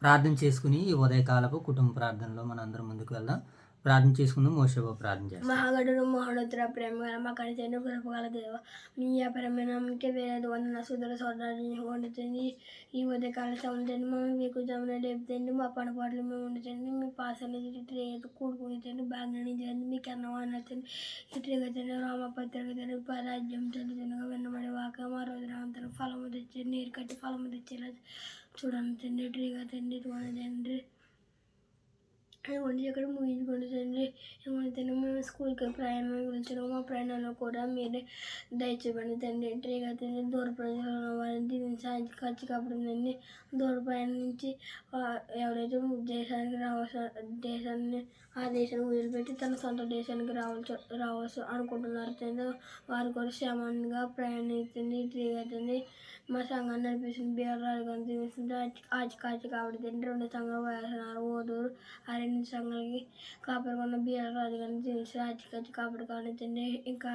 ప్రార్థన చేసుకుని ఈ ఉదయకాలపు కుటుంబ ప్రార్థనలో మనందరం ముందుకు వెళ్దాం. ప్రార్థన చేసుకుందాం. మోషేబు ప్రార్థన చేస్తాం. మహాగణుడు మహోన్నతుడ ప్రేమగల మా కనితైన కృపగల దేవ మీ అపరమైనకే వేరేది వందన సుధర సోదరుని వండుతుంది. ఈ ఉదయకాల సముద్రాన్ని మేము మీకు జమున లేపుతండి. మా పనిపాట్లు మేము ఉండుతండి. మీ పాసలు ట్రేతో కూడుకుని బాగానే చేయండి. మీకు అన్నవానతండి ఇట్రిగతండి రామపత్రికతండి పరాజ్యం తల్లిదండ్రులుగా వెన్నబడి వాక మా రోజు రాంతను ఫలము తెచ్చి నీరు కట్టి ఫలము తెచ్చేలా చూడండి తండ్రి. ఇట్రిగా తండ్రి తండ్రి ఇక్కడ ముగించుకోండి తండ్రి. ఏమైతే మేము స్కూల్కి ప్రయాణం వెళ్తున్నాము. మా ప్రయాణంలో కూడా మీరే దయచేయండి తండ్రి. ట్రీగా తండ్రి దూర ప్రదేశంలో వారిని దీవించి ఖర్చు కాపాడుందండి. దూర ప్రయాణం నుంచి ఎవరైతే దేశానికి దేశాన్ని ఆ దేశాన్ని వదిలిపెట్టి తన సొంత దేశానికి రావచ్చు అనుకుంటున్నారు తండ్రి. వారు కూడా క్షేమంగా ప్రయాణిస్తుంది. ట్రీగా తండ్రి మా సంఘాన్ని నడిపిస్తుంది. బీఆర్ రాజుగారిని దీవిస్తుంది. కాచి కాపాడుతుంది. 2 సంఘాలు వేస్తున్నారు. ఓదూరు ఆ 2 సంఘాలకి కాపాడుకున్న బీఆర్ రాజుగారిని దీవించి కాచి కాపాడుకోండి. ఇంకా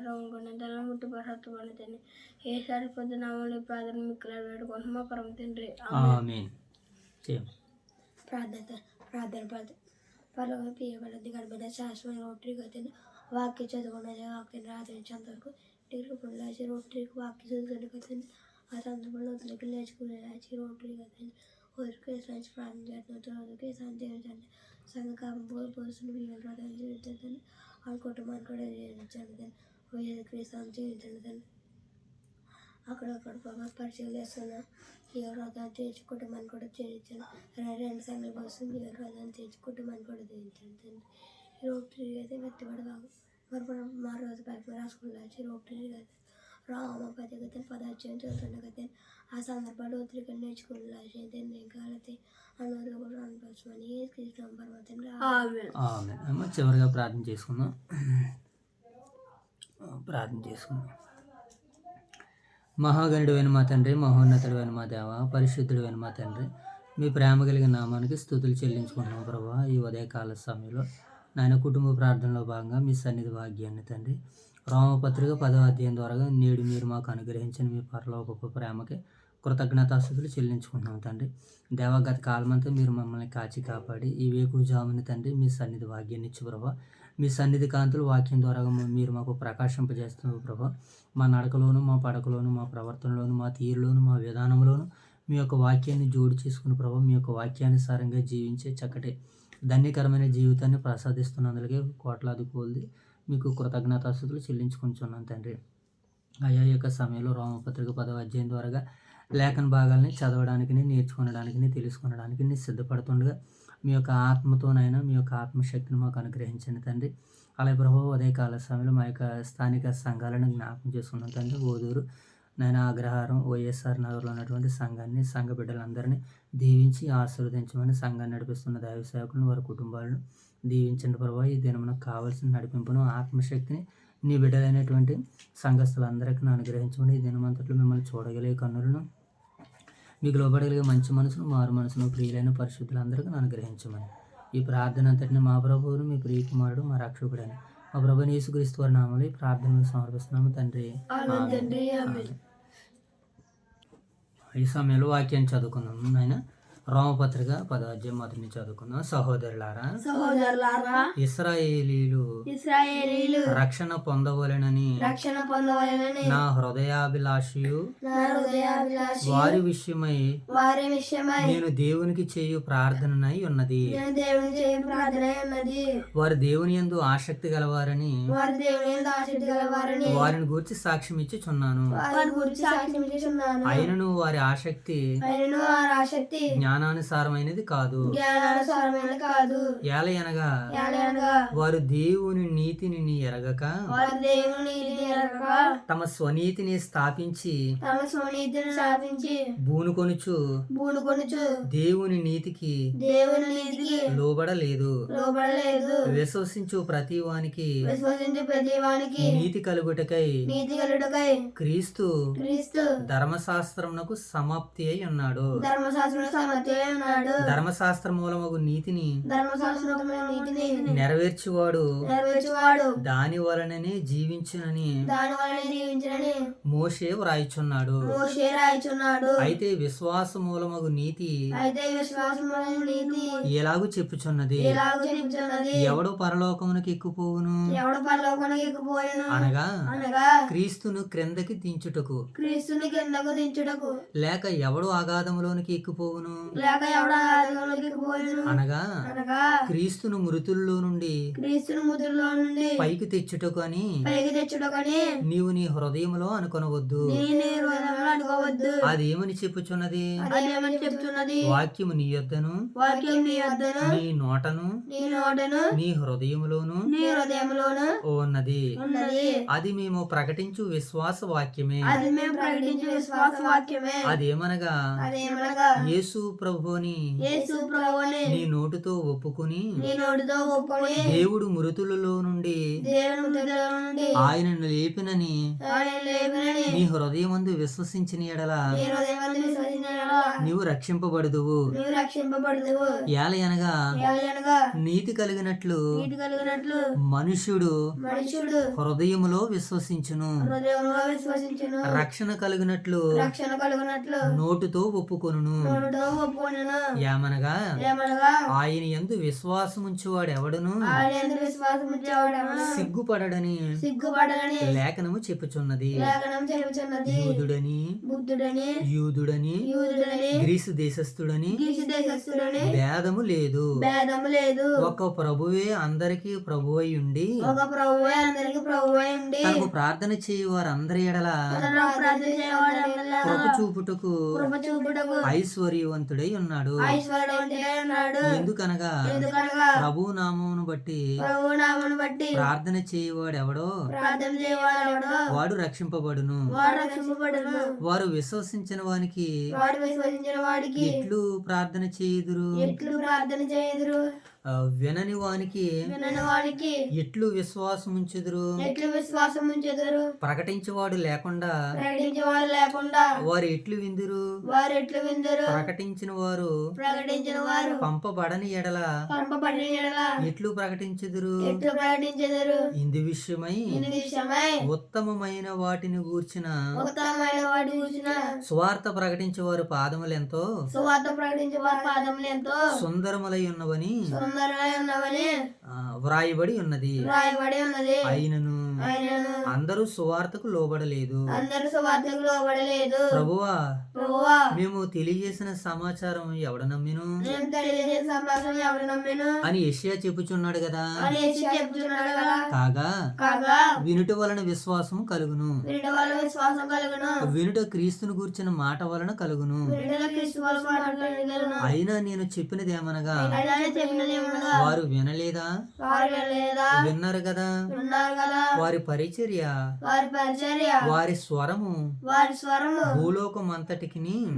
రౌండుకున్న ముట్టుపడుతుంది. ఏ సరిపోద్దు నామూలు ప్రార్థన మీకు పెట్టుకుంటున్నాం. మా పరమ తండ్రి ప్రార్థన పర్లోకం పీయబడింది. గడపడ శాశ్వత రోటరీ గతిని వాక్య చదువుకున్నది. వాక్యం రాత్రించేంతవరకు టిరుపులు లేచి రోటరీకి వాక్య చదువుకుని కదండి. ఆ సందర్భంలో వదిలికి లేచుకునే లేచి రోటరీ కదండి. ఊరికి వేసి ప్రార్థన చేస్తున్న కేసాన్ని సంఘ కాపం పోస్తున్న బియ్యం ప్రార్థన చేయించండి. ఆ కుటుంబాన్ని కూడా చేయించండి. క్రీస్తాన్ని చేయించండి. అక్కడక్కడ పరిచయం చేస్తున్న జీవరాధాన్ని చేయించి కుటుంబాన్ని కూడా చేయించండి. 2 సంఘాలు పోస్తుంది జీవరాధాన్ని చేయించి కుటుంబాన్ని కూడా చేయించండి. ఈ రోటరీ అయితే వ్యక్తిపడవాగు మా రోజు పైకి రాసుకుని రోటరీ కదా రామపతి కథ పదార్థం చదువుతున్న ఆ సందర్భాలు ఉత్రిక నేర్చుకుని కాలతే అన్నది కూడా అనుకోవచ్చమని కృష్ణ పర్వతం చివరిగా ప్రార్థన చేసుకుందాం. మహాగణుడైన మా తండ్రి, మహోన్నతుడైన మా దేవ, పరిశుద్ధుడైన మా తండ్రి, మీ ప్రేమ కలిగిన నామానికి స్తుతులు చెల్లించుకుంటున్నాం ప్రభా. ఈ ఉదయకాల సమయంలో నాయన కుటుంబ ప్రార్థనలో భాగంగా మీ సన్నిధి భాగ్యాన్ని తండ్రి రోమపత్రిక 10వ అధ్యాయం ద్వారా నేడు మీరు మాకు అనుగ్రహించిన మీ పరలోకపు ప్రేమకి కృతజ్ఞతాస్తుతులు చెల్లించుకుంటున్నాం తండ్రి. దేవగత కాలమంతా మీరు మమ్మల్ని కాచి కాపాడి ఈ వేకువజామున తండ్రి మీ సన్నిధి భాగ్యాన్ని ఇచ్చు ప్రభా. మీ సన్నిధి కాంతులు వాక్యం ద్వారా మీరు మాకు ప్రకాశింపజేస్తున్నారు ప్రభా. మా నడకలోను, మా పడకలోను, మా ప్రవర్తనలోను, మా తీరులోను, మా విధానంలోను మీ యొక్క వాక్యాన్ని జోడి చేసుకుని ప్రభా మీ యొక్క వాక్యానుసారంగా జీవించే చక్కటి ధన్యకరమైన జీవితాన్ని ప్రసాదిస్తున్నందుకే కోట్లాది కోల్ది మీకు కృతజ్ఞతాస్తుతులు చెల్లించుకుంటున్నాను తండ్రి. అయ్యా యొక్క సమయంలో రోమపత్రిక 10వ అధ్యాయం ద్వారా లేఖన భాగాల్ని చదవడానికి, నేర్చుకోవడానికి, తెలుసుకొనడానికి సిద్ధపడుతుండగా మీ యొక్క ఆత్మతోనైనా మీ యొక్క ఆత్మశక్తిని మాకు అనుగ్రహించండి తండ్రి. అలాగే ప్రభావ ఉదయకాల సమయంలో మా యొక్క స్థానిక సంఘాలను జ్ఞాపకం చేసుకున్నాం తండ్రి. ఓదూరు నైనా అగ్రహారం వైఎస్ఆర్ నగర్లో ఉన్నటువంటి సంఘాన్ని, సంఘ బిడ్డలందరినీ దీవించి ఆశీర్వదించమని సంఘాన్ని నడిపిస్తున్న దైవ సేవకులను, వారి కుటుంబాలను దీవించండి ప్రభావ. ఈ దినమునకు కావాల్సిన నడిపింపును, ఆత్మశక్తిని నీ బిడ్డలైనటువంటి సంఘస్థులందరికీ అనుగ్రహించమని ఈ దినమంతట్లో మిమ్మల్ని చూడగలిగే కన్నులను, మీకు లోబడగలిగే మంచి మనసును, మారు మనసును, ప్రియులైన పరిశుద్ధులందరికీ అనుగ్రహించమని ఈ ప్రార్థన అంతటిని మా ప్రభువును, మీ ప్రియ కుమారుడు, మా రక్షకుడైన మా ప్రభువైన యేసుక్రీస్తు వారి నామములో ఈ ప్రార్థనను సమర్పిస్తున్నాము తండ్రి. ఈ సమయంలో వాక్యాన్ని చదువుకుందాం. ఆయన రోమపత్రిక 10వ అధ్యాయం మొదటి నుంచి చదువుకుందాం. సహోదరులారా ఇశ్రాయేలీలు రక్షణ పొందవలెనని నా హృదయాభిలాషయు వారి విషయమై నేను దేవునికి చేయు ప్రార్థనై ఉన్నది. వారు దేవుని యందు ఆసక్తి గలవారని వారిని గూర్చి సాక్ష్యం ఇచ్చుచున్నాను. అయినను వారి ఆసక్తి జ్ఞానానుసారమైనది కాదు. ఏలయనగా వారు దేవుని నీతిని ఎరగక తమ స్వనీతిని స్థాపించి బూనుకొనుచు దేవుని నీతికి లోబడలేదు. విశ్వసించు ప్రతి వానికి నీతి కలుగుటకై క్రీస్తు ధర్మశాస్త్రమునకు సమాప్తి అయి ఉన్నాడు. అధిపతి ఉన్నాడు. ధర్మశాస్త్ర మూలమగు నీతిని ధర్మశాస్త్రమైన నీతిని నెరవేర్చువాడు నెరవేర్చువాడు దాని వలననే జీవించునని దాని వలన జీవించడని మోషే వ్రాయిచున్నాడు. మోషే రాయిచున్నాడు. అయితే విశ్వాస మూలమగు నీతి అయితే విశ్వాసమైన నీతి ఎలాగూ చెప్పుచున్నది, ఎలాగో చెప్పుచున్నది. ఎవడు పరలోకమునకు ఎక్కుపోవును ఎవడు పరలోకానికి ఎక్కిపోయిన అనగా అనగా క్రీస్తును క్రిందకి దించుటకు, క్రీస్తుని కిందకు దించుటకు, లేక ఎవడు అగాధములోనికి ఎక్కిపోవును లేక ఎవడు ఆదిలోనికి ఎక్కిపోయిన అనగా అనగా క్రీస్తును మృతుల్లో నుండి క్రీస్తుని ముద్రలో నుండి పైకి తెచ్చుటకు అని పైకి తెచ్చుటకని నీవు నీ హృదయములో అనుకొనవద్దు. నీ హృదయంలో అనుకోవద్దు. అదేమని చెప్పుచున్నది, అదేమని చెప్తున్నది, వాక్యము నీ యొద్దను వాక్యం నీ వద్దను నీ నోటను నీ నోటను నీ హృదయములోను నీ హృదయంలోను ఉన్నది. ఉన్నది. అది మేము ప్రకటించు విశ్వాస వాక్యమే. అది మేము ప్రకటించే విశ్వాస వాక్యమే. అదేమనగా అదేమనగా యేసు ప్రభువుని యేసు ప్రభువుని నీ నోటితో ఒప్పుకుని నీ నోటితో ఒప్పుకొని దేవుడు మృతులలో నుండి దేవుని ముద్రలో నుండి ఆయనను లేపినని ఆయన లేపినని నీ హృదయమందు విశ్వసించిన ఎడల నీ హృదయమందు విశ్వసించిన యెడల నీవు రక్షింపబడుదువు. నీవు రక్షింపబడదువు. ఏలయనగా ఏలయనగా నీతి కలిగినట్లు నీతి కలిగినట్లు మనుష్యుడు మనుషుడు హృదయములో విశ్వసించును, హృదయంలో విశ్వసించును. రక్షణ కలిగినట్లు రక్షణ కలుగునట్లు నోటుతో ఒప్పుకొనును. నోటితో ఒప్పుకొనును. ఏమనగా ఏమనగా ఆయన యందు విశ్వాసముంచువాడు ఎవడును ఆయన యందు విశ్వాసం ఉంచేవాడెవడు సిగ్గుపడడని సిగ్గుపడని లేఖనము చెప్పుచున్నది. లేఖనం చెబుతున్నది. యూదుడని బుద్ధుడని యూదుడని యూదుడని గ్రీసు దేశస్థుడని గ్రీసు దేశస్థుడని భేదము లేదు, భేదము లేదు. ఒక ప్రభువే అందరికి ప్రభువై ఉండి ఒక ప్రభువే అందరికి ప్రభువై ఉండి తనకు ప్రార్థన చేయు వారందరి ఎడల తనను ప్రార్థన చేయవాడెవడెలా కృప చూపుటకు కృప చూపుటకు ఐశ్వర్యవంతుడై ఉన్నాడు. ఐశ్వర్యవంతుడై ఉన్నాడు. ఎందుకనగా ఎందుకనగా ప్రభు నామమును బట్టి ప్రభువు నామమును బట్టి ప్రార్థన చేయువాడెవడో ప్రార్థన చేయవాడెవడో వాడు రక్షింపబడును. వాడు రక్షింపబడును. వారు విశ్వసించిన వానికి వాడు విశ్వసించిన వాడికి ఎట్లు ప్రార్థన చేయుదురు, ఎట్లు ప్రార్థన చేయుదురు. వినని వానికి వినని వాడికి ఎట్లు విశ్వాసం ఉంచుదురు. ఎట్లు విశ్వాసం ఉంచెదరు. ప్రకటించేవాడు లేకుండా ప్రకటించేవాడు లేకుండా వారు ఎట్లు విందురు. వారు ఎట్లు విందరు. ప్రకటించిన వారు ప్రకటించిన వారు పంపబడని ఎడల పంపబడిన యెడల ఎట్లు ప్రకటించుదురు. ఎట్లు ప్రకటించెదరు. ఇందు విషయమై దీని విషయమై ఉత్తమమైన వాటిని గూర్చిన ఉత్తమమైన వాటి చూసిన సువార్త ప్రకటించే వారు పాదములు ఎంతో సువార్త ప్రకటించే వారి పాదములు ఎంతో సుందరములై ఉన్నవని సుందరమై ఉన్నవని వ్రాయబడి ఉన్నది. రాయబడి ఉన్నది. అయినను ఆయనను అందరూ సువార్తకు లోబడలేదు. అందరూ సువార్తకు లోబడలేదు. ప్రభువా ప్రభువా మేము తెలియజేసిన సమాచారం ఎవడ నమ్మిను నేను తెలియజేసే సంభాషణ ఎవరు నమ్మెను అని యెషయా చెప్పుచున్నాడు కదా. అని యేసు చెప్తున్నాడు కదా. కాగా కాగా వినుట వలన విశ్వాసం కలుగును, వినుట వల్ల విశ్వాసం కలుగును. వినుట క్రీస్తును గూర్చిన మాట వలన కలుగును. వినుటలో క్రీస్తు వల్ల మాట్లాడగలను. అయినా నేను చెప్పినదేమనగా అలానే చెప్పినదేమనగా వారు వినలేదా, వారు లేదా విన్నారు కదా. ఉన్నారు కదా. వారి పరిచర్య వారి పరిచర్య వారి స్వరము వారి స్వరము భూలోకం అంతటికి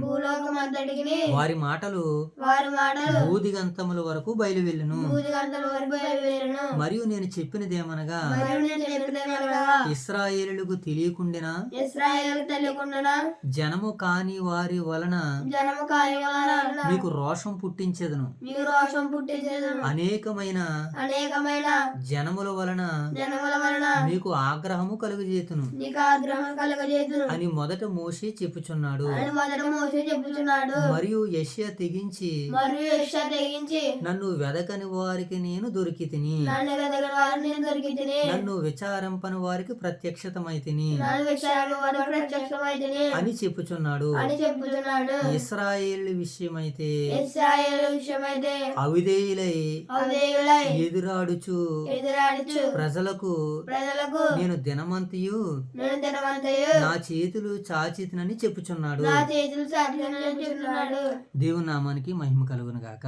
భూలోకం అంతటికి వారి మాటలు వారి మాటలు భూదిగంతముల వరకు బయలువెళ్ళును. బూది గంటల వరకు బయలుదేరును. మరియు నేను చెప్పినదేమనగా మరియు నేను చెప్పినదేమనగా ఇశ్రాయేలులకు తెలియకుండినా ఇశ్రాయేలుకు తెలియకుండా జనము కాని వారి వలన జనము కాని వలన మీకు రోషం పుట్టించెదను. మీకు రోషం పుట్టించేదను. అనేకమైన అనేకమైన జనముల వలన జనముల వలన మీకు ఆగ్రహము కలుగజేతును నీకు ఆగ్రహం కలగజేతును అని మొదట మోషే చెప్పుచున్నాడు. అని మొదట మోసే చెప్పుచున్నాడు. మరియు యెషయా తెగించి మరియు యెషయా తెగించి నన్ను వెదకని వారికి నేను దొరికితిని, నన్ను వెదకని వారిని నేను దొరికితిని. నన్ను విచారింపని వారికి ప్రత్యక్షతమైతిని నన్ను విచారణ వారు ప్రత్యక్షమైతిని అని చెప్పుచున్నాడు. అని చెప్పుచున్నాడు. ఇశ్రాయేలు విషయమైతే ఇశ్రాయేలు విషయమైతే అవిధేయులై అవిధేయులై ఎదురాడుచు ఎదురాడుచు ప్రజలకు ప్రజలకు నేను దినమంతయు నేను దినమంతయు నా చేతులు చాచితినని చెప్పుచున్నాడు. నా చేతులు సాధ్యమని చెప్తున్నాడు. దేవుని నామానికి మహిమ కలుగును గాక.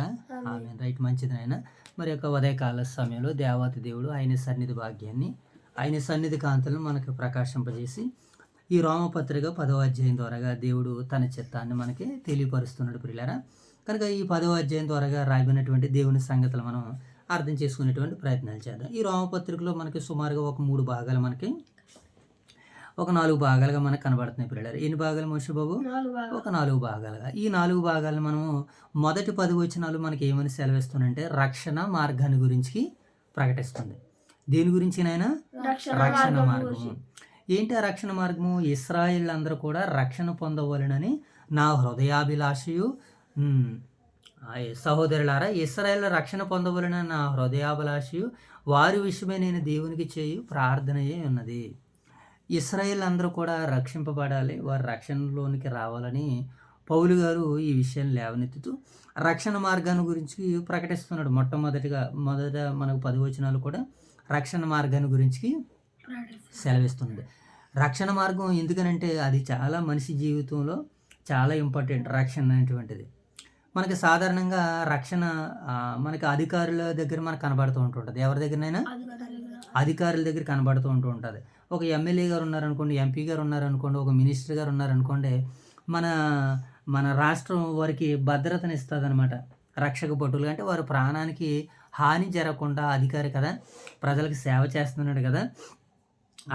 ఆమేన్. రైట్, మంచిది నాయన. మరి యొక్క ఉదయకాల సమయంలో దేవాతి దేవుడు ఆయన సన్నిధి భాగ్యాన్ని, ఆయన సన్నిధి కాంతులను మనకు ప్రకాశింపజేసి ఈ రోమపత్రిక 10వ అధ్యాయం ద్వారాగా దేవుడు తన చిత్తాన్ని మనకి తెలియపరుస్తున్నాడు ప్రియులారా. కనుక ఈ 10వ అధ్యాయం ద్వారాగా రాయబడినటువంటి దేవుని సంగతులు మనం అర్థం చేసుకునేటువంటి ప్రయత్నాలు చేద్దాం. ఈ రోమపత్రికలో మనకి సుమారుగా ఒక 3 భాగాలు మనకి ఒక 4 భాగాలుగా మనకు కనబడుతున్నాయి పిల్లలు. ఎన్ని భాగాలు మోషే బాబు? 4 భాగాలు. ఒక 4 భాగాలుగా. ఈ 4 భాగాలను మనము మొదటి 10 వచనాలు మనకి ఏమని సెలవిస్తుందంటే రక్షణ మార్గాన్ని గురించి ప్రకటిస్తుంది. దేని గురించి నాయనా? రక్షణ మార్గము. ఏంటి ఆ రక్షణ మార్గము? ఇశ్రాయేళ్ళందరూ కూడా రక్షణ పొందవలెనని నా హృదయాభిలాషయు. సహోదరులారా, ఇశ్రాయేలు రక్షణ పొందవలెనని నా హృదయాభిలాషయు వారి విషయమై నేను దేవునికి చేయు ప్రార్థనయే ఉన్నది. ఇశ్రాయేల్ అందరూ కూడా రక్షింపబడాలి, వారు రక్షణలోనికి రావాలని పౌలు గారు ఈ విషయాన్ని లేవనెత్తుతూ రక్షణ మార్గాన్ని గురించి ప్రకటిస్తున్నాడు. మొదట మనకు 10 వచనాలు కూడా రక్షణ మార్గాన్ని గురించి సెలవిస్తుంది. రక్షణ మార్గం ఎందుకనంటే అది చాలా మనిషి జీవితంలో చాలా ఇంపార్టెంట్. రక్షణ అనేటువంటిది మనకి సాధారణంగా రక్షణ మనకి అధికారుల దగ్గర మనకు కనబడుతూ ఉంటుంటుంది. ఎవరి దగ్గరనైనా అధికారుల దగ్గర కనబడుతూ ఉంటుంది. ఒక ఎమ్మెల్యే గారు ఉన్నారనుకోండి, ఎంపీ గారు ఉన్నారనుకోండి, ఒక మినిస్టర్ గారు ఉన్నారనుకోండి, మన మన రాష్ట్రం వారికి భద్రతను ఇస్తుంది అనమాట. రక్షక భటులు అంటే వారి ప్రాణానికి హాని జరగకుండా అధికారి కదా, ప్రజలకు సేవ చేస్తున్నాడు కదా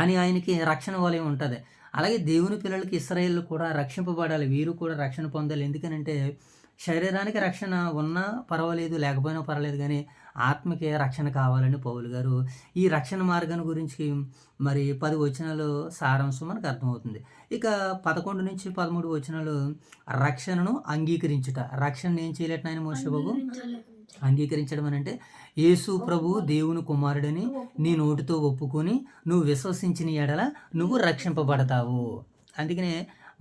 అని ఆయనకి రక్షణ వలయం ఉంటుంది. అలాగే దేవుని పిల్లలకి ఇశ్రాయేలు కూడా రక్షింపబడాలి, వీరు కూడా రక్షణ పొందాలి. ఎందుకనంటే శరీరానికి రక్షణ ఉన్నా పర్వాలేదు, లేకపోయినా పర్వాలేదు, కానీ ఆత్మకే రక్షణ కావాలని పౌలు గారు ఈ రక్షణ మార్గాన్ని గురించి మరి 10 వచనాలు సారాంశం మనకు అర్థమవుతుంది. ఇక 11 నుంచి 13 వచనాలు రక్షణను అంగీకరించుట. రక్షణ ఏం చేయలేట ఆయన మోషే బాబు? అంగీకరించడం అని అంటే యేసు ప్రభు దేవుని కుమారుడని నీ నోటితో ఒప్పుకొని నువ్వు విశ్వసించిన ఎడల నువ్వు రక్షింపబడతావు. అందుకనే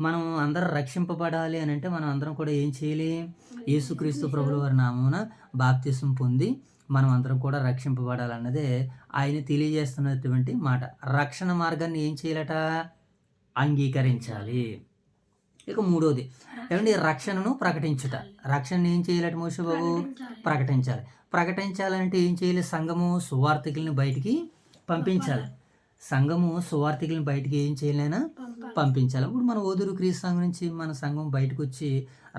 మనం అందరం రక్షింపబడాలి అని అంటే మనం అందరం కూడా ఏం చేయాలి? యేసుక్రీస్తు ప్రభుల వారి నామమున బాప్తిసం పొంది మనం అందరం కూడా రక్షింపబడాలన్నదే ఆయన తెలియజేస్తున్నటువంటి మాట. రక్షణ మార్గాన్ని ఏం చేయాలట? అంగీకరించాలి. ఇక మూడోది ఏమండి? రక్షణను ప్రకటించుట. రక్షణను ఏం చేయాలట మోషే బాబు? ప్రకటించాలి. ప్రకటించాలంటే ఏం చేయాలి? సంఘము సువార్థికుల్ని బయటికి పంపించాలి. సంఘము సువార్థికుల్ని బయటికి ఏం చేయాలైనా పంపించాలి. ఇప్పుడు మన ఓదూరు క్రీస్తు సంఘం నుంచి మన సంఘం బయటకు వచ్చి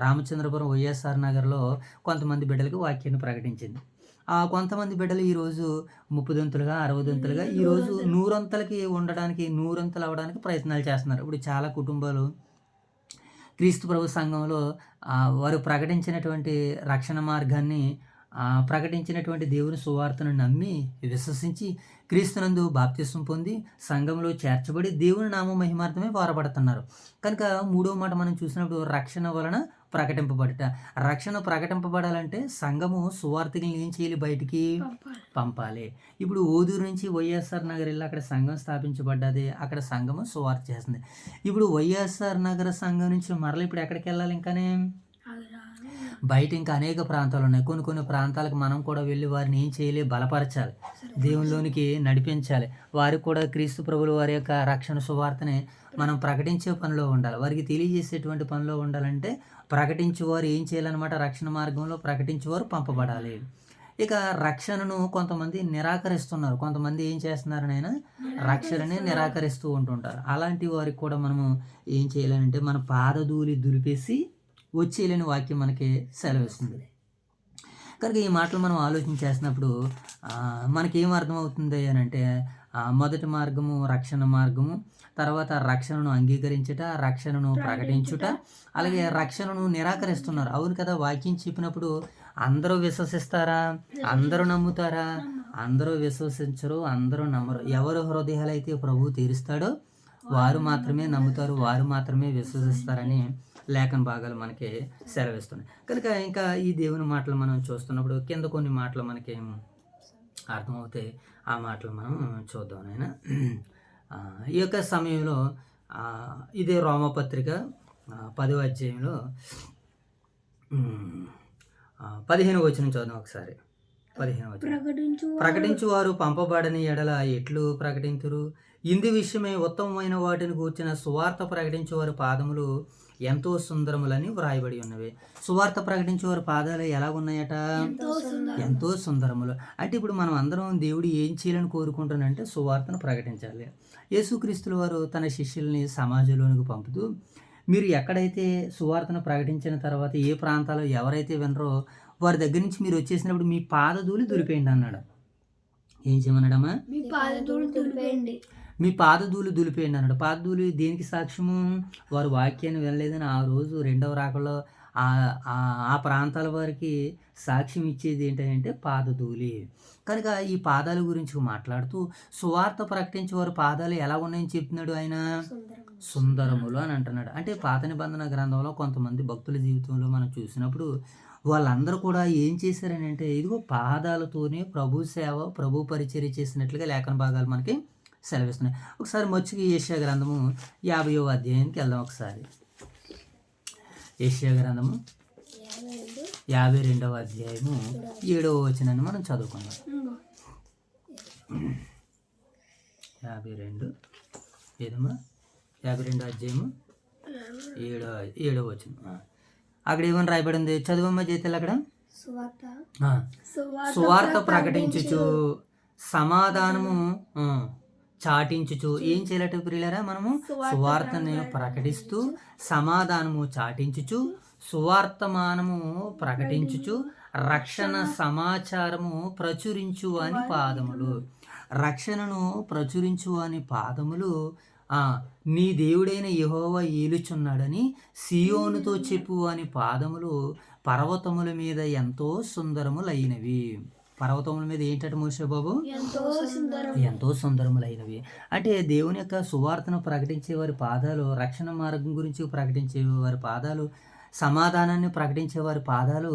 రామచంద్రపురం వైఎస్ఆర్ నగర్లో కొంతమంది బిడ్డలకు వాక్యాన్ని ప్రకటించింది. ఆ కొంతమంది బిడ్డలు ఈరోజు 30 60 ఈరోజు 100 ఉండడానికి 100 అవ్వడానికి ప్రయత్నాలు చేస్తున్నారు. ఇప్పుడు చాలా కుటుంబాలు క్రీస్తు ప్రభు సంఘంలో వారు ప్రకటించినటువంటి రక్షణ మార్గాన్ని ప్రకటించినటువంటి దేవుని సువార్తను నమ్మి విశ్వసించి క్రీస్తునందు బాప్తిసం పొంది సంఘంలో చేర్చబడి దేవుని నామ మహిమార్థమే వారబడుతున్నారు. కనుక మూడో మాట మనం చూసినప్పుడు రక్షణ వలన ప్రకటింపబడట. రక్షణ ప్రకటింపబడాలంటే సంఘము సువార్థికుల్ని ఏం చేయాలి? బయటికి పంపాలి. ఇప్పుడు ఓదూరు నుంచి వైఎస్ఆర్ నగర్ వెళ్ళి అక్కడ సంఘం స్థాపించబడ్డది. అక్కడ సంఘము సువార్త చేస్తుంది. ఇప్పుడు వైఎస్ఆర్ నగర్ సంఘం నుంచి మరలా ఇప్పుడు ఎక్కడికి వెళ్ళాలి? ఇంకానే బయట ఇంకా అనేక ప్రాంతాలు ఉన్నాయి. కొన్ని ప్రాంతాలకు మనం కూడా వెళ్ళి వారిని ఏం చేయాలి? బలపరచాలి, దేవునిలోనికి నడిపించాలి. వారికి కూడా క్రీస్తు ప్రభుల వారి యొక్క రక్షణ సువార్తని మనం ప్రకటించే పనిలో ఉండాలి. వారికి తెలియజేసేటువంటి పనిలో ఉండాలంటే ప్రకటించేవారు ఏం చేయాలన్నమాట? రక్షణ మార్గంలో ప్రకటించేవారు పంపబడాలి. ఇక రక్షణను కొంతమంది నిరాకరిస్తున్నారు. కొంతమంది ఏం చేస్తున్నారనైనా రక్షణనే నిరాకరిస్తూ ఉంటుంటారు. అలాంటి వారికి కూడా మనము ఏం చేయాలంటే మన పాదధూళి దులిపేసి వచ్చేయలేని వాక్యం మనకి సెలవిస్తుంది. కనుక ఈ మాటలు మనం ఆలోచన చేసినప్పుడు మనకేం అర్థమవుతుంది అని అంటే మొదటి మార్గము రక్షణ మార్గము, తర్వాత రక్షణను అంగీకరించుట, రక్షణను ప్రకటించుట, అలాగే రక్షణను నిరాకరిస్తున్నారు. అవును కదా, వాక్యం చెప్పినప్పుడు అందరూ విశ్వసిస్తారా? అందరూ నమ్ముతారా? అందరూ విశ్వసించరు, అందరూ నమ్మరు. ఎవరు హృదయాలైతే ప్రభువు తీరుస్తాడో వారు మాత్రమే నమ్ముతారు, వారు మాత్రమే విశ్వసిస్తారని లేఖన భాగాలు మనకి సెలవిస్తున్నాయి. కనుక ఇంకా ఈ దేవుని మాటలు మనం చూస్తున్నప్పుడు కింద కొన్ని మాటలు మనకి అర్థమవుతాయి. ఆ మాటలు మనం చూద్దాం. నాయన ఈ యొక్క సమయంలో ఇదే రోమపత్రిక 10వ అధ్యాయంలో 15వ వచనం చూద్దాం ఒకసారి. 15వ వచనం. ప్రకటించువారు పంపబడని ఎడల ఎట్లు ప్రకటింతురు? ఇందు విషయమై ఉత్తమమైన వాటిని కూర్చిన సువార్త ప్రకటించేవారి పాదములు ఎంతో సుందరములని వ్రాయబడి ఉన్నవి. సువార్త ప్రకటించేవారి పాదాలు ఎలా ఉన్నాయట? ఎంతో సుందరములు. అంటే ఇప్పుడు మనం అందరం దేవుడు ఏం చేయాలని కోరుకుంటానంటే సువార్తను ప్రకటించాలి. యేసుక్రీస్తుల వారు తన శిష్యుల్ని సమాజంలోనికి పంపుతూ మీరు ఎక్కడైతే సువార్తను ప్రకటించిన తర్వాత ఏ ప్రాంతాల్లో ఎవరైతే వినరో వారి దగ్గర నుంచి మీరు వచ్చేసినప్పుడు మీ పాదధూళి దులిపేయండి అన్నాడు. ఏం చేయమన్నాడమ్మా? మీ పాదధూళి దులిపేయండి. మీ పాదధూళి దులిపేయండి అన్నాడు. పాదధూళి దేనికి సాక్ష్యము? వారు వాక్యాన్ని వినలేదని ఆ రోజు రెండవ రాకడలో ఆ ప్రాంతాల వారికి సాక్ష్యం ఇచ్చేది ఏంటంటే పాదధూళి. కనుక ఈ పాదాల గురించి మాట్లాడుతూ సువార్త ప్రకటించే వారి పాదాలు ఎలా ఉన్నాయని చెప్తున్నాడు ఆయన? సుందరములు అని అంటున్నాడు. అంటే పాత నిబంధన గ్రంథంలో కొంతమంది భక్తుల జీవితంలో మనం చూసినప్పుడు వాళ్ళందరూ కూడా ఏం చేశారని అంటే ఇదిగో పాదాలతోనే ప్రభు సేవ, ప్రభు పరిచర్య చేసినట్లుగా లేఖన భాగాలు మనకి సెలవిస్తున్నాయి. ఒకసారి మచ్చుకి యెషయా గ్రంథము 50వ అధ్యాయానికి వెళ్దాం. ఒకసారి యెషయా గ్రంథము 52వ అధ్యాయము 7వ వచనాన్ని మనం చదువుకుందాం. 52 ఏదమ్మా 52 అధ్యాయము 7వ వచనం. అక్కడ ఏమని రాయబడింది? చదువమ్మ జీతాలు అక్కడ. సువార్త ప్రకటించుచు సమాధానము చాటించుచు. ఏం చేయాలట ప్రియులారా? మనము సువార్తని ప్రకటిస్తూ సమాధానము చాటించుచు సువార్తమానము ప్రకటించుచు రక్షణ సమాచారము ప్రచురించు అని పాదములు. రక్షణను ప్రచురించు అని పాదములు నీ దేవుడైన యెహోవా ఏలుచున్నాడని సియోనుతో చెప్పు అని పాదములు పర్వతముల మీద ఎంతో సుందరములైనవి. పర్వతముల మీద ఏంటంటే మోషే బాబు? ఎంతో సుందరములైనవి. అంటే దేవుని యొక్క సువార్తను ప్రకటించే వారి పాదాలు, రక్షణ మార్గం గురించి ప్రకటించే వారి పాదాలు, సమాధానాన్ని ప్రకటించే వారి పాదాలు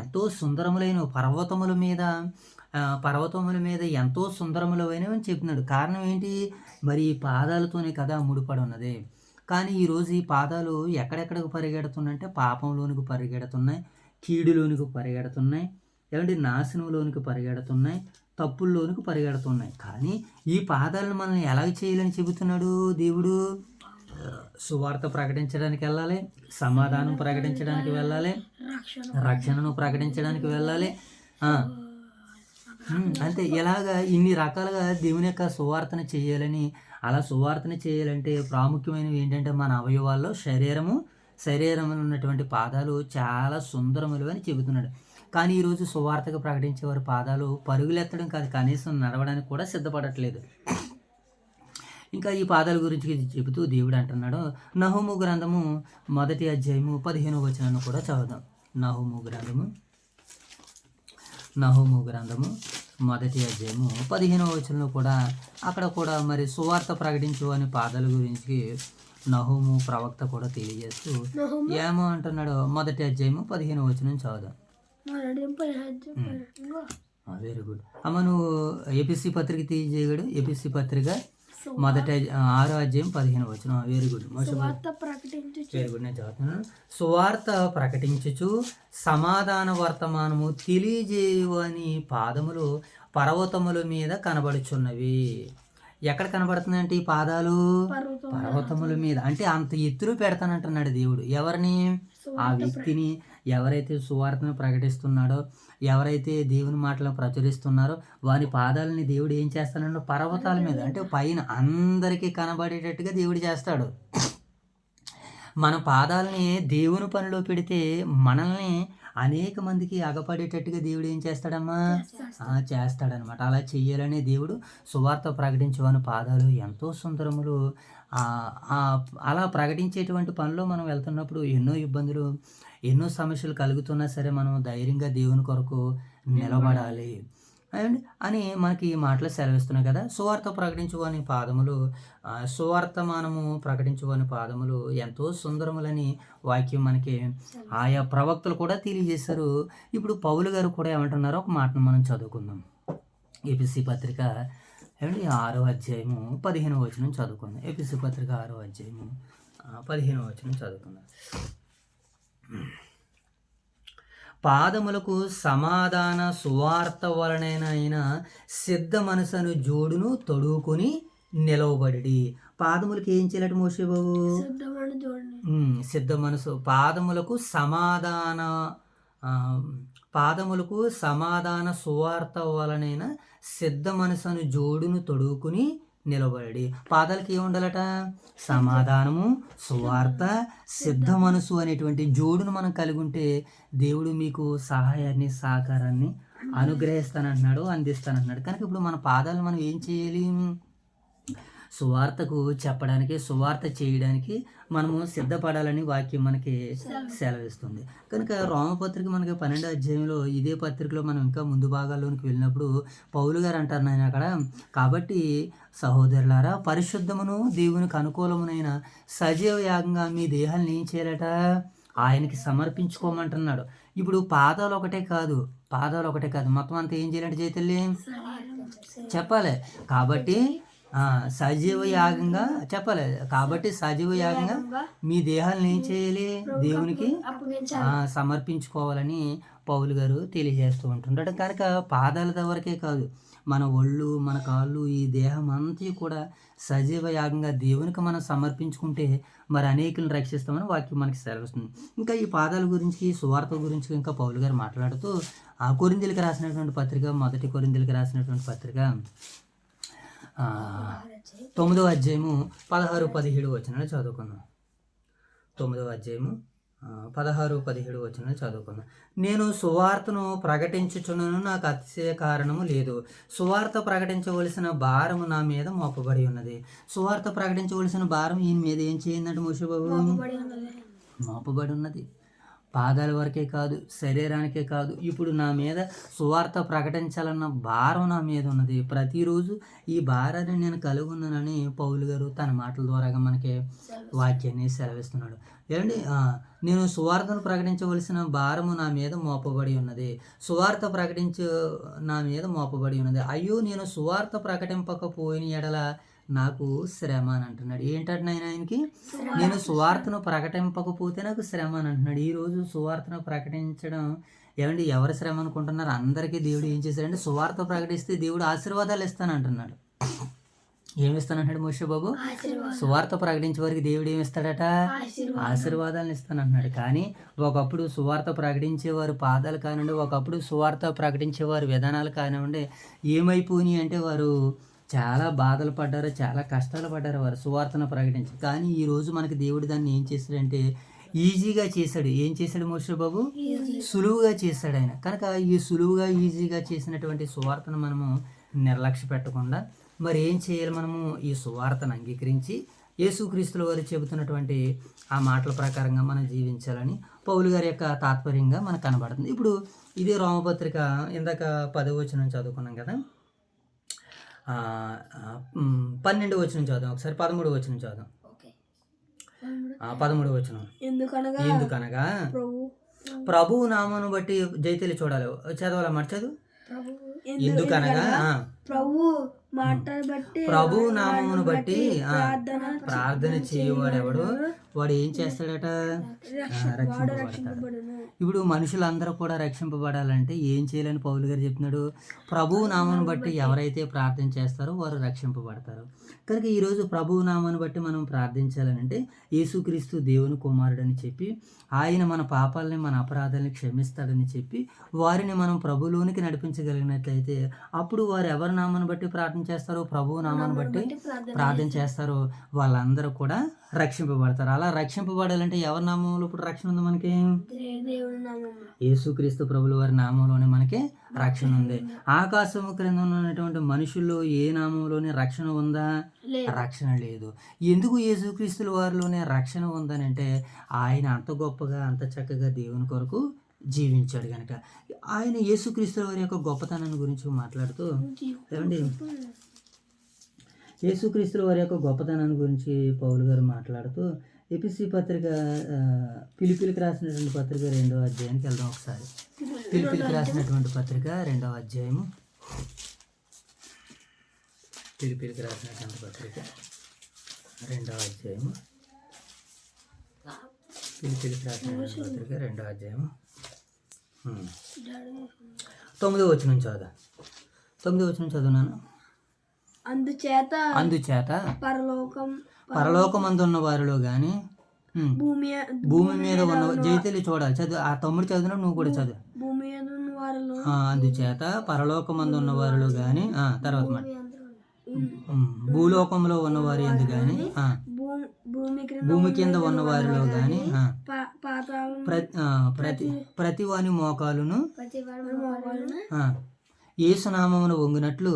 ఎంతో సుందరములైనవి. పర్వతముల మీద ఎంతో సుందరములైనవి అని చెప్తున్నాడు. కారణం ఏంటి? మరి ఈ పాదాలతోనే కదా ముడిపడి ఉన్నది. కానీ ఈరోజు ఈ పాదాలు ఎక్కడెక్కడికి పరిగెడుతున్నాయంటే పాపంలోనికి పరిగెడుతున్నాయి, కీడులోనికి పరిగెడుతున్నాయి, ఏమంటే నాశనంలోనికి పరిగెడుతున్నాయి, తప్పుల్లోనికి పరిగెడుతున్నాయి. కానీ ఈ పాదాలను మనల్ని ఎలా చేయాలని చెబుతున్నాడు దేవుడు? సువార్త ప్రకటించడానికి వెళ్ళాలి, సమాధానం ప్రకటించడానికి వెళ్ళాలి, రక్షణను ప్రకటించడానికి వెళ్ళాలి. అంతే. ఇలాగా ఇన్ని రకాలుగా దేవుని యొక్క సువార్తన చేయాలని, అలా సువార్తన చేయాలంటే ప్రాముఖ్యమైనవి ఏంటంటే మన అవయవాల్లో శరీరంలో ఉన్నటువంటి పాదాలు చాలా సుందరములు అని చెబుతున్నాడు. కానీ ఈరోజు సువార్తగా ప్రకటించే వారి పాదాలు పరుగులెత్తడం కాదు, కనీసం నడవడానికి కూడా సిద్ధపడట్లేదు. ఇంకా ఈ పాదాల గురించి చెబుతూ దేవుడు అంటున్నాడు. నహూము గ్రంథము 1వ అధ్యాయము 15వ వచనాన్ని కూడా చదువుదాం. నహూము గ్రంథము 1వ అధ్యాయము 15వ వచనంలో కూడా అక్కడ కూడా మరి సువార్త ప్రకటించు అనే పాదాల గురించి నహూము ప్రవక్త కూడా తెలియజేస్తూ ఏమో అంటున్నాడు? 1వ అధ్యాయము 15వ వచనం చదువుదాం. వెరీ గుడ్ అమ్మ. నువ్వు ఏపీసీ పత్రిక తీయగడు. ఏపీసీ పత్రిక 6వ అధ్యాయం 15వ వచనం. Very good. Very good. నేను చదువుతున్నాను. సువార్త ప్రకటించుచు సమాధాన వర్తమానము తెలియజేయు అని పాదములు పర్వతముల మీద కనబడుచున్నవి. ఎక్కడ కనబడుతుందంటే ఈ పాదాలు పర్వతముల మీద. అంటే అంత ఎత్తులో పెడతానంటున్నాడు దేవుడు. ఎవరిని? ఆ వ్యక్తిని. ఎవరైతే సువార్తను ప్రకటిస్తున్నాడో, ఎవరైతే దేవుని మాటలను ప్రచురిస్తున్నారో వారి పాదాలని దేవుడు ఏం చేస్తాడంటే పర్వతాల మీద, అంటే పైన అందరికీ కనబడేటట్టుగా దేవుడు చేస్తాడు. మన పాదాలని దేవుని పనిలో పెడితే మనల్ని అనేక మందికి అగపడేటట్టుగా దేవుడు ఏం చేస్తాడమ్మా? చేస్తాడనమాట. అలా చెయ్యాలనే దేవుడు సువార్త ప్రకటించేవాని పాదాలు ఎంతో సుందరములు. అలా ప్రకటించేటువంటి పనిలో మనం వెళ్తున్నప్పుడు ఎన్నో ఇబ్బందులు, ఎన్నో సమస్యలు కలుగుతున్నా సరే మనం ధైర్యంగా దేవుని కొరకు నిలబడాలి అని మనకి ఈ మాటలు సెలవిస్తున్నాయి కదా. సువార్త ప్రకటించువాని పాదములు, సువార్తమానము ప్రకటించువాని పాదములు ఎంతో సుందరములని వాక్యం మనకి ఆయా ప్రవక్తలు కూడా తెలియజేశారు. ఇప్పుడు పౌలు గారు కూడా ఏమంటున్నారో ఒక మాటను మనం చదువుకుందాం. ఏపీసీ పత్రిక 6వ అధ్యాయము 15వ వచనం చదువుకుందాం. ఏపీసీ పత్రిక 6వ అధ్యాయము 15వ వచనం చదువుకుందాం. పాదములకు సమాధాన సువార్త వలనైనా సిద్ధ మనసును జోడును తొడుగుకొని నిలవబడి. పాదములకు ఏం చేయాలట మోషే బాబు? సిద్ధ మనసు. పాదములకు సమాధాన సువార్త వలనైనా సిద్ధ మనసును జోడును తొడుగుకుని నిలబడి. పాదాలకి ఏముండాలట? సమాధానము, సువార్త, సిద్ధ మనసు అనేటువంటి జోడును మనం కలిగి ఉంటే దేవుడు మీకు సహాయాన్ని, సహకారాన్ని అనుగ్రహిస్తానంటున్నాడు, అందిస్తానంటున్నాడు. కనుక ఇప్పుడు మన పాదాలు మనం ఏం చేయాలి? సువార్తకు చెప్పడానికి, సువార్త చేయడానికి మనము సిద్ధపడాలని వాక్యం మనకి సెలవిస్తుంది. కనుక రోమపత్రిక మనకి 12వ అధ్యాయంలో ఇదే పత్రికలో మనం ఇంకా ముందు భాగాల్లోనికి వెళ్ళినప్పుడు పౌలు గారు అంటారు నాయన అక్కడ, కాబట్టి సహోదరులారా పరిశుద్ధమును దేవునికి అనుకూలమునైన సజీవ యాగంగా మీ దేహాన్ని ఏం చేయాలట, ఆయనకి సమర్పించుకోమంటున్నాడు. ఇప్పుడు పాదాలు ఒకటే కాదు మొత్తం అంతా ఏం చేయాలంటే చైతల్య చెప్పాలి. కాబట్టి సజీవ యాగంగా చెప్పాలి. కాబట్టి సజీవ యాగంగా మీ దేహాలను ఏం చేయాలి, దేవునికి సమర్పించుకోవాలని పౌలు గారు తెలియజేస్తూ ఉంటుంటాడు. కనుక పాదాల వరకే కాదు, మన ఒళ్ళు, మన కాళ్ళు, ఈ దేహం అంతా కూడా సజీవ యాగంగా దేవునికి మనం సమర్పించుకుంటే మరి అనేకులను రక్షిస్తామని వాక్యం మనకి సెలవుస్తుంది. ఇంకా ఈ పాదాల గురించి, సువార్త గురించి ఇంకా పౌలు గారు మాట్లాడుతూ ఆ కొరింథీయులకు రాసినటువంటి పత్రిక, మొదటి కొరింథీయులకు రాసినటువంటి పత్రిక 9వ అధ్యాయము 16-17 వచనాలు చదువుకుందాం. 9వ అధ్యాయము 16-17 వచనాలు చదువుకుందాం. నేను సువార్తను ప్రకటించుచున్నను, నాకు అతిశయ కారణము లేదు. సువార్త ప్రకటించవలసిన భారము నా మీద మోపబడి ఉన్నది. సువార్త ప్రకటించవలసిన భారం ఈయన మీద ఏం చేయిందంటే మోషబాబు మోపబడి ఉన్నది. పాదాల వరకే కాదు, శరీరానికే కాదు, ఇప్పుడు నా మీద సువార్త ప్రకటించాలన్న భారం నా మీద ఉన్నది. ప్రతిరోజు ఈ భారాన్ని నేను కలిగి ఉన్నానని పౌలు గారు తన మాటల ద్వారాగా మనకి వాక్యాన్ని సెలవిస్తున్నాడు. ఏమండి, నేను సువార్తను ప్రకటించవలసిన భారము నా మీద మోపబడి ఉన్నది. సువార్త నా మీద మోపబడి ఉన్నది. అయ్యో, నేను సువార్త ప్రకటింపకపోయిన ఎడల నాకు శ్రమ అని అంటున్నాడు. ఏంటంటే ఆయనకి, నేను సువార్తను ప్రకటింపకపోతే నాకు శ్రమ అని అంటున్నాడు. ఈరోజు సువార్తను ప్రకటించడం ఏమండి ఎవరి శ్రమ అనుకుంటున్నారు? అందరికీ దేవుడు ఏం చేశాడంటే సువార్త ప్రకటిస్తే దేవుడు ఆశీర్వాదాలు ఇస్తానంటున్నాడు. ఏమిస్తానంటున్నాడు మోషే బాబు? సువార్త ప్రకటించే వారికి దేవుడు ఏమిస్తాడట? ఆశీర్వాదాలను ఇస్తానంటున్నాడు. కానీ ఒకప్పుడు సువార్త ప్రకటించేవారు పాదాలు కానివ్వండి, ఒకప్పుడు సువార్త ప్రకటించేవారు విధానాలు కానివ్వండి, ఏమైపోయినాయి అంటే వారు చాలా బాధలు పడ్డారు, చాలా కష్టాలు పడ్డారు వారు సువార్తను ప్రకటించి. కానీ ఈరోజు మనకి దేవుడు దాన్ని ఏం చేశాడంటే ఈజీగా చేశాడు. ఏం చేశాడు మోషే బాబు? సులువుగా చేశాడు ఆయన. కనుక ఈ సులువుగా ఈజీగా చేసినటువంటి సువార్తను మనము నిర్లక్ష్య పెట్టకుండా మరి ఏం చేయాలి? మనము ఈ సువార్తను అంగీకరించి యేసుక్రీస్తుల వారు చెబుతున్నటువంటి ఆ మాటల ప్రకారంగా మనం జీవించాలని పౌలు గారి యొక్క తాత్పర్యంగా మనకు కనబడుతుంది. ఇప్పుడు ఇదే రోమపత్రిక ఇందాక 10వ వచనం చదువుకున్నాం కదా, 12వ వచనం చదువు ఒకసారి. 13వ వచనం చదువు. 13వ వచనం. ఎందుకనగా ప్రభువు నామను బట్టి జైతేలి చూడాలి, చదవాలి మాట చదువు. ఎందుకనగా ప్రభు నామమును బట్టి ప్రార్థన చేయవాడెవడు వాడు ఏం చేస్తాడట? రక్షింపబడతాడు. ఇప్పుడు మనుషులందరూ కూడా రక్షింపబడాలంటే ఏం చేయాలని పౌలు గారు చెప్తున్నాడు? ప్రభువు నామమును బట్టి ఎవరైతే ప్రార్థన చేస్తారో వారు రక్షింపబడతారు. కనుక ఈరోజు ప్రభువు నామాన్ని బట్టి మనం ప్రార్థించాలంటే యేసుక్రీస్తు దేవుని కుమారుడని చెప్పి ఆయన మన పాపాలని, మన అపరాధాలని క్షమిస్తాడని చెప్పి వారిని మనం ప్రభువులోనికి నడిపించగలిగినట్లయితే అప్పుడు వారు ఎవరి నామాన్ని బట్టి ప్రార్థన చేస్తారో, ప్రభువు నామాన్ని బట్టి ప్రార్థన చేస్తారో వాళ్ళందరూ కూడా రక్షింపబడతారు. అలా రక్షింపబడాలంటే ఎవరి నామంలో ఇప్పుడు రక్షణ ఉంది? మనకి యేసుక్రీస్తు ప్రభుల వారి నామంలోనే మనకి రక్షణ ఉంది. ఆకాశము క్రింద ఉన్నటువంటి మనుషుల్లో ఏ నామంలోనే రక్షణ ఉందా? రక్షణ లేదు. ఎందుకు యేసుక్రీస్తుల వారిలోనే రక్షణ ఉందని అంటే ఆయన అంత గొప్పగా, అంత చక్కగా దేవుని కొరకు జీవించాడు కనుక. ఆయన యేసుక్రీస్తుల వారి యొక్క గొప్పతనాన్ని గురించి మాట్లాడుతూ ఏమండి యేసుక్రీస్తుల వారి యొక్క గొప్పతనాన్ని గురించి పౌలు గారు మాట్లాడుతూ ఎపిసి పత్రిక, ఫిలిప్పీలకు రాసినటువంటి పత్రిక 2వ అధ్యాయానికి వెళ్దాం ఒకసారి. ఫిలిప్పీలకు రాసినటువంటి పత్రిక 2వ అధ్యాయము, ఫిలిప్పీలకు రాసినటువంటి పత్రిక 2వ అధ్యాయము, ఫిలిప్పీలకు రాసినటువంటి పత్రిక 2వ అధ్యాయము 9వ వచనం చదువు. 9వ వచనం చదువునాను. అందుచేత పరలోకమందున్న వారిలో గాని భూమి మీద ఉన్న జైతేలి చూడాలి, చదువు. ఆ తమ్ముడు చదువునా, నువ్వు కూడా చదువు. అందుచేత పరలోకమందున్న వారిలో గాని, తర్వాత మాట భూలోకంలో ఉన్నవారి ఎందు గాని, భూమి కింద ఉన్న వారిలో గాని ప్రతి వాని మోకాలును యేసునామమును వంగినట్లు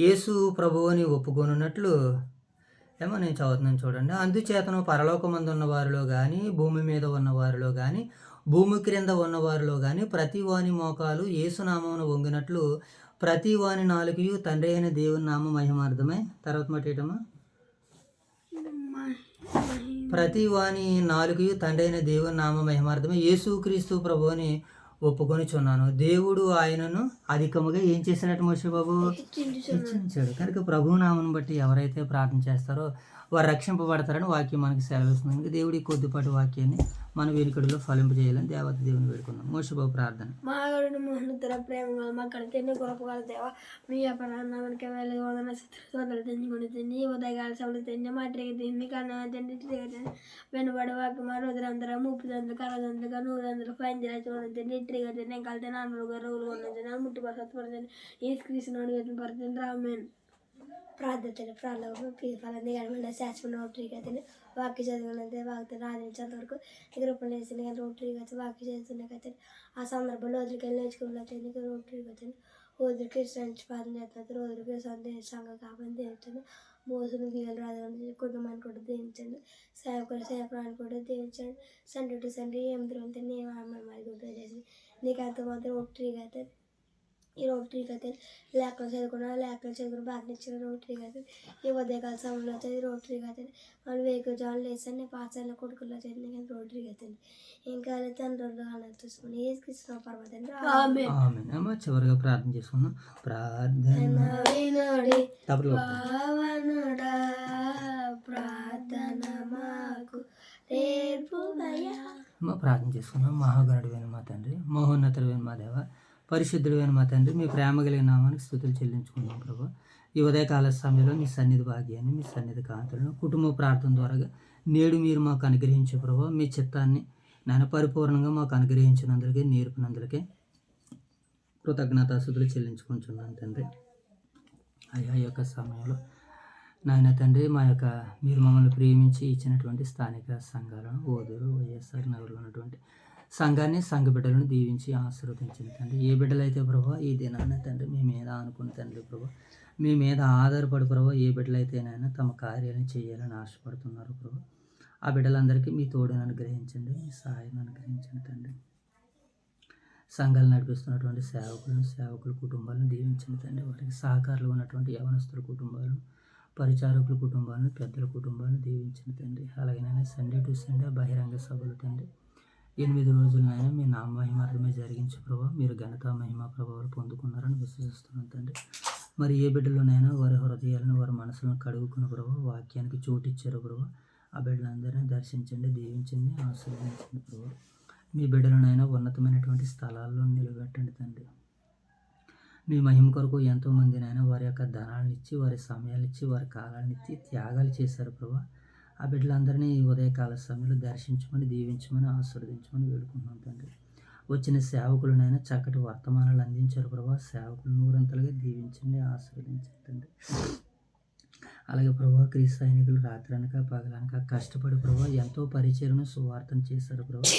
యేసు ప్రభువుని ఒప్పుకొనున్నట్లు ఏమో నేను చదువుతున్నాను చూడండి. అందుచేతను పరలోకమందు ఉన్న వారిలో కానీ, భూమి మీద ఉన్న వారిలో కానీ, భూమి క్రింద ఉన్న వారిలో కానీ ప్రతి వాని మోకాలు యేసునామమున వంగినట్లు ప్రతి వాని నాలుకయు తండ్రి అయిన దేవుని నామ మహిమార్థమై తర్వాత మాట ఏంటమ్మా? ప్రతి వాని నాలుకయు తండ్రి అయిన దేవుని నామ మహిమార్థమై యేసుక్రీస్తు ప్రభువుని ఒప్పుకొనిచున్నాను. దేవుడు ఆయనను అధికముగా ఏం చేసినట్టు మోషే బాబు హెచ్చించాడు. కనుక ప్రభు నామను బట్టి ఎవరైతే ప్రార్థన చేస్తారో వారు రక్షింపబడతారని వాక్యం మనకి సెలవిస్తుంది. దేవుడి కొద్దిపాటి వాక్యాన్ని మన వీరికడిలో ఫలింపజేయాలని దేవత దేవుని వేడుకున్నాం. మోషే బాబు ప్రార్థన. మహాగరుడు మహోన్నతుల ప్రేమ మా కడితే గొప్పగల దేవ మీ అపరాధనకి వెళ్ళి వదన సోదరులు తెంచుకుని తిని ఉదయకాల సభలు తిని మాటకి తిని కన్నా తిండి వెనుబడి వాకి మా రోజులందరూ 30 కరదంతగా 100 పైంజల చూడండి తిని ఇట్టిగా తిని కలితే 4 రోజులు కొన్నది ముట్టి పడుతుంది ఈ స్క్రీన్ అడిగిన పడుతుంది రామేన్ ప్రార్థన ప్రాణంలో పీపాలని గడపడిన శాశ్వత రోటరీగా తిని వాక్య చదివినంతే వాక్య రాధించేంత వరకు గ్రూపులు వేసిన రోటరీగా వాక్య చదువుతున్నా తిని ఆ సందర్భంలో రోజులకి నేర్చుకున్న తిని రోటరీగా తిని రోజులకి సంపాదన చేస్తున్నారు రోజులకి సంఘ కాబట్టి దేవించండి మోసులు గీయలు రాదు కుటుంబాన్ని కూడా దీవించండి సేవకురాన్ని కూడా దీవించండి సండే టు సండే ఏం తిరుగుతుంది నేను మరి గుర్తు చేసి నీకు అంత మాత్రం రోటరీగా అయితే ఈ రోటరీకి అయితే లేఖలు చదువుకుని బాగా నచ్చిన రోటరీకి అయితే ఈ ఉదయకాల సమయంలో వచ్చేది రోటరీకి అయితే వాళ్ళు వేకుజాలు లేసండి పాసాల కొడుకులు వచ్చేది కానీ రోటరీకి అయితే ఇంకా తండ్రులు చూసుకుని ఏ కృష్ణ పర్వతండి అమ్మ చివరిగా ప్రార్థన చేసుకున్నాం. ప్రార్థన ప్రార్థన చేసుకున్నాం. మహాగణుడైన మా తండ్రి, మహోన్నతుడైన మా దేవ, పరిశుద్ధుడైన మా తండ్రి, మీ ప్రేమ కలిగిన నామానికి స్తుతులు చెల్లించుకున్నాం ప్రభు. ఈ ఉదయకాల సమయంలో మీ సన్నిధి భాగ్యాన్ని, మీ సన్నిధి కాంతులను కుటుంబ ప్రార్థన ద్వారా నేడు మీరు మాకు అనుగ్రహించే ప్రభు, మీ చిత్తాన్ని నేను పరిపూర్ణంగా మాకు అనుగ్రహించినందుకే నేర్పినందుకే కృతజ్ఞతాస్తుతులు చెల్లించుకుంటున్నాను తండ్రి. అయ్యా ఈ యొక్క సమయంలో నాయన తండ్రి మీరు మమ్మల్ని ప్రేమించి ఇచ్చినటువంటి స్థానిక సంఘాలను ఓదూరు వైఎస్ఆర్ నగర్లో ఉన్నటువంటి సంఘాన్ని సంఘ బిడ్డలను దీవించి ఆశీర్వదించింది తండ్రి. ఏ బిడ్డలైతే ప్రభు ఈ దినాన్ని తండ్రి మీ మీద అనుకున్న తండ్రి ప్రభు, మీ మీద ఆధారపడి ప్రభు ఏ బిడ్డలైతేనైనా తమ కార్యాలను చేయాలని ఆశపడుతున్నారు ప్రభు, ఆ బిడ్డలందరికీ మీ తోడును అనుగ్రహించండి, మీ సహాయాన్ని అనుగ్రహించండి తండ్రి. సంఘాలు నడిపిస్తున్నటువంటి సేవకుల కుటుంబాలను దీవించండి తండ్రి. వారికి సహకారులు ఉన్నటువంటి యవనస్తుల కుటుంబాలను, పరిచారకుల కుటుంబాలను, పెద్దల కుటుంబాలను దీవించండి తండ్రి. అలాగేనైనా సండే టు సండే బహిరంగ సభలు తండ్రి 8 రోజులనైనా మీ నామ మహిమార్థమే జరిగించే ప్రభావ మీరు ఘనత మహిమ ప్రభావాలు పొందుకున్నారని విశ్వసిస్తున్నాను తండ్రి. మరి ఏ బిడ్డలోనైనా వారి హృదయాలను వారి మనసులను కడుగుకున్న ప్రభావ వాక్యానికి చోటిచ్చారు ప్రభావ, ఆ బిడ్డలందరినీ దర్శించండి, దీవించండి, ఆశీర్వదించండి ప్రభావ. మీ బిడ్డలనైనా ఉన్నతమైనటువంటి స్థలాల్లో నిలబెట్టండి తండ్రి. మీ మహిమ కొరకు ఎంతోమందినైనా వారి యొక్క ధనాలను ఇచ్చి, వారి సమయాలు ఇచ్చి, వారి కాలాన్ని ఇచ్చి త్యాగాలు చేశారు ప్రభావ. ఆ బిడ్డలందరినీ ఈ ఉదయకాల సమయంలో దర్శించమని, దీవించమని, ఆశీర్వదించమని వేడుకుంటున్నాం తండ్రి. వచ్చిన సేవకులనైనా చక్కటి వర్తమానాలు అందించారు ప్రభావ. సేవకులు నూరంతలుగా దీవించండి, ఆశీర్వదించండి తండ్రి. అలాగే ప్రభావ క్రీస్తు సైనికులు రాత్రనక పగలనక కష్టపడి ప్రభావ ఎంతో పరిచయను సువార్తను చేశారు ప్రభావ.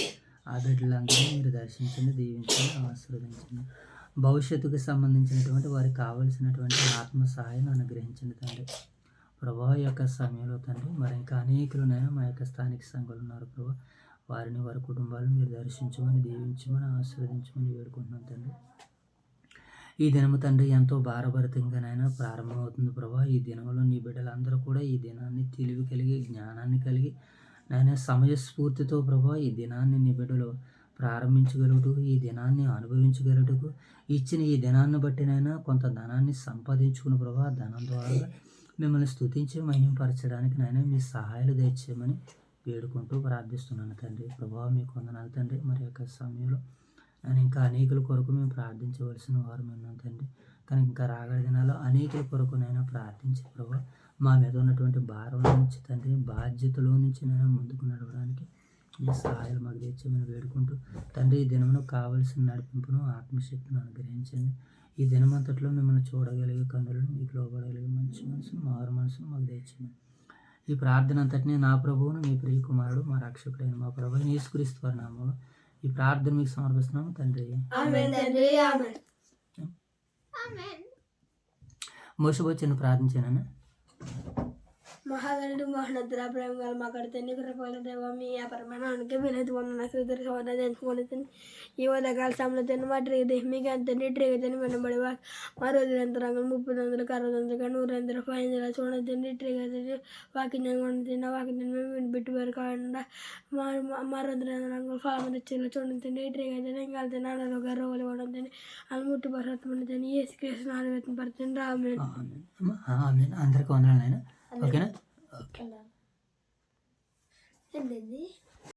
ఆ బిడ్డలందరినీ మీరు దర్శించండి, దీవించండి, ఆశీర్వదించండి. భవిష్యత్తుకు సంబంధించినటువంటి వారికి కావలసినటువంటి ఆత్మ సహాయాన్ని అనుగ్రహించండి తండ్రి. ప్రభావ యొక్క సమయంలో తండ్రి మరి ఇంకా అనేకులనైనా మా యొక్క స్థానిక సంఘాలు ఉన్నారు ప్రభావ, వారిని వారి కుటుంబాలను మీరు దర్శించమని, దీవించమని, ఆశీర్వదించమని వేడుకుంటున్నాం తండ్రి. ఈ దినము తండ్రి ఎంతో భారభరితంగానైనా ప్రారంభమవుతుంది ప్రభావ. ఈ దినంలో నీ బిడ్డలందరూ కూడా ఈ దినాన్ని తెలివి కలిగి, జ్ఞానాన్ని కలిగి, నాయన సమయస్ఫూర్తితో ప్రభావ ఈ దినాన్ని నీ బిడ్డలు ప్రారంభించగలుగుటకు, ఈ దినాన్ని అనుభవించగలుగుటకు, ఇచ్చిన ఈ దినాన్ని బట్టినైనా కొంత ధనాన్ని సంపాదించుకున్న ప్రభావ, ధనం ద్వారా మిమ్మల్ని స్తుతించి మహింపరచడానికి నాయన మీ సహాయాలు దయచేయమని వేడుకుంటూ ప్రార్థిస్తున్నాను తండ్రి. ప్రభావ మీకు వందనాలు తండ్రి. మరి యొక్క సమయంలో నేను ఇంకా అనేకుల కొరకు మేము ప్రార్థించవలసిన వారు ఉన్నాం తండ్రి. కానీ ఇంకా రాగల దినాల్లో అనేకుల కొరకు నేను ప్రార్థించే ప్రభావ మా మీద ఉన్నటువంటి భారంలో నుంచి తండ్రి, బాధ్యతలో నుంచి నేను ముందుకు నడవడానికి మీ సహాయాలు మాకు తెచ్చామని వేడుకుంటూ తండ్రి ఈ దినమును కావలసిన నడిపింపును, ఆత్మశక్తిని అనుగ్రహించండి. ఈ దినమంతట్లో మిమ్మల్ని చూడగలిగే కన్నులను, మీకు లోబడగలిగే మంచి మనసును, మారు మనసును మాకు తెచ్చామని ఈ ప్రార్థన అంతటినీ నా ప్రభువును, మీ ప్రియ కుమారుడు, మా రక్షకుడైన మా ప్రభువు యేసుక్రీస్తు వారి నామములో ఈ ప్రార్థన మీకు సమర్పిస్తున్నాము తండ్రి. మోసపోచ్చిన ప్రార్థించానన్నా. మహాగణుడు మహోన్నతుడ ప్రేమ గల మా కడితే కృపల దేవ మీ అపరమానానికి వినతి వందన స్థుతులు సోదర తెలుసుకొని ఈ ఉదయకాల సమలతను మా ట్రీది మీకు ఎంత ట్రీగతని వినబడి మా రోజులు ఎంత రంగులు 30 60 100 500 చూడతండి ట్రీగతని వాకింగ్ తిన్న వాకింగ్ మేము వినిపెట్టి వారు కాకుండా మా రంగులు ఫలం ఇచ్చేలా చూడండి ట్రీగతని ఇంకా అనారోగ్య రోగులు ఇవ్వడండి అది ముట్టి పరత్మని ఏ కృష్ణ ఆలోచన పడుతుంది రామేన్. అందరికీ వందనాలు నాయన. ఓకేనా? ఓకే. ఏంటండి